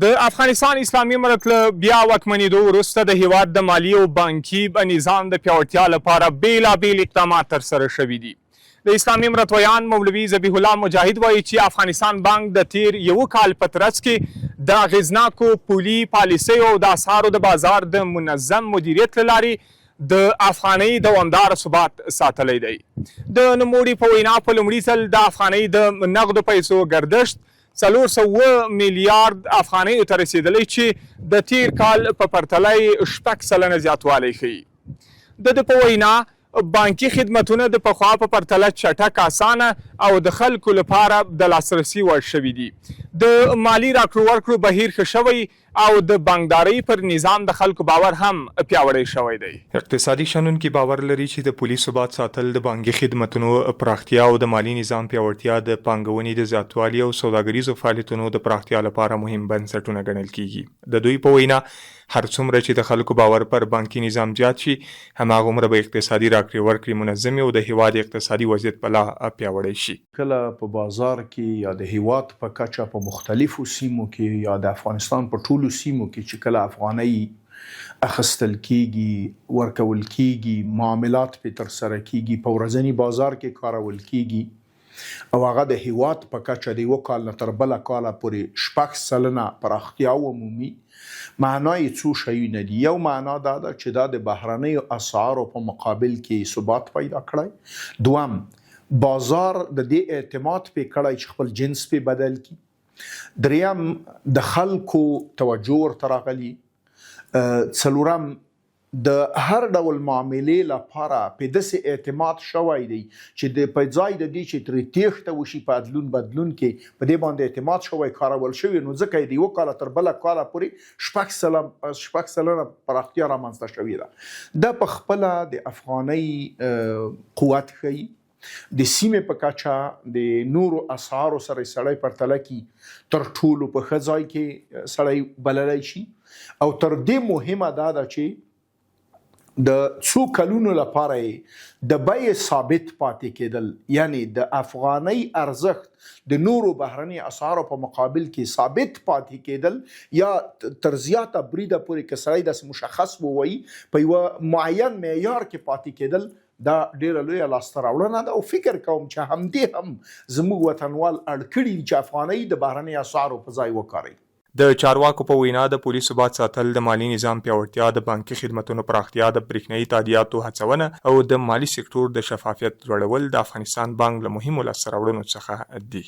د افغانستان اسلامي ملت له بیا واکمنېدو وروسته د هیواد د مالي او بانکي نظام د پیاوړتیا لپاره بیلابیل اقدامات ترسره شوي دي. د اسلامي مرتویان مولوي ذبیح الله مجاهد وایي چې افغانستان بانک د تیر یو کال په ترڅ کې د اغېزناکو پولي پالیسیو او د اسعارو د بازار د منظم مدیریت له لارې د افغانۍ دوامداره ثبات ساتلی دی. د نوموړي په وینا په لومړي ځل د افغانۍ د نغدو پیسو ګردشت 407 میلیارد افغانیو ته رسیدلی چې د تیر کال په پرتله 6% زیاتوالی ښیي. د په وینا بانکي خدمتونه د پخوا په پرتله چټک، اسانه او د خلکو لپاره د لاسرسي وړ شوي دي. د مالي راکړو ورکړو بهیر ښه شوی او د بانکدارۍ پر نظام د خلکو باور هم پیاوړی شوی دی. اقتصادي شنونکي باور لري چې د پولي ثبات ساتل د بانکي خدمتونو پراختیا او د مالي نظام پیاوړتیا د پانګونې د زیاتوالي او سوداګریزو فعالیتونو د پراختیا لپاره مهم بنسټونه ګڼل کیږي. د دوی په وینا هر څومره چې د خلکو باور پر بانکي نظام زیات شي، هماغومره به اقتصادي راکړې ورکړې منظمې او د هیواد اقتصادي وضعیت په لا پیاوړی شي. کله په بازار کې یا د هیواد په کچه په مختلفو سیمو کې یا د افغانستان په ټولو سیمو کې چې کله افغانۍ اخیستل کیږي، ورکول کیږي، معاملات په ترسره کیږي، په ورځني بازار کې کارول کیږي او هغه د هیواد په کچه د یو کال نه تر بله کاله پورې 6% پراختیا ومومي، معنای څو شیونه دي. یو معنا دا ده چې دا د بهرنیو اسعارو په مقابل کې ثبات پیدا کړی. دوم، بازار د دې اعتماد پې کړی چې خپل جنس پې بدل کی. دریم، د خلکو توجه ورته راغلی. څلورم، د هر ډول معاملې لپاره په داسې اعتماد شوی دی چې د په ځای د دې چې ترې تېښته وشي په ادلون بدلون کې په دې باندې اعتماد شوی کارول شوی، نو ځکه یې د یو کاله تر بله کاله پورې 6% پراختیا رامنځته شوې ده. دا په خپله د افغانۍ قوت ښیي. د سیمې په کچه د نورو اسعارو سره سړی پرتله کی تر ټولو په ښه ځای کې سړی بللی شي. او تر دې مهمه دا ده چې د څو کلونو لپاره د بیې ثابت پاتې کېدل، یعنی د افغانۍ ارزښت د نورو بهرني اسعارو په مقابل کې ثابت پاتې کېدل یا تر زیاته بریده پورې که سړی داسې مشخص ووایي په یوه معین معیار کې پاتې کېدل، دا ډیره لویه لاسته راوړنه ده. او فکر کوم چې همدې هم زموږ وطنوال اړ کړي چې افغانۍ د بهرني اسعارو په ځای وکاروي. د چارواکو په وینا د پولي ثبات ساتل، د مالي نظام پیاوړتیا، د بانکي خدمتونو پراختیا، د برېښنایي تادیاتو هڅونه او د مالي سکتور د شفافیت لوړول د افغانستان بانک له مهمو لاسته راوړنو څخه دي.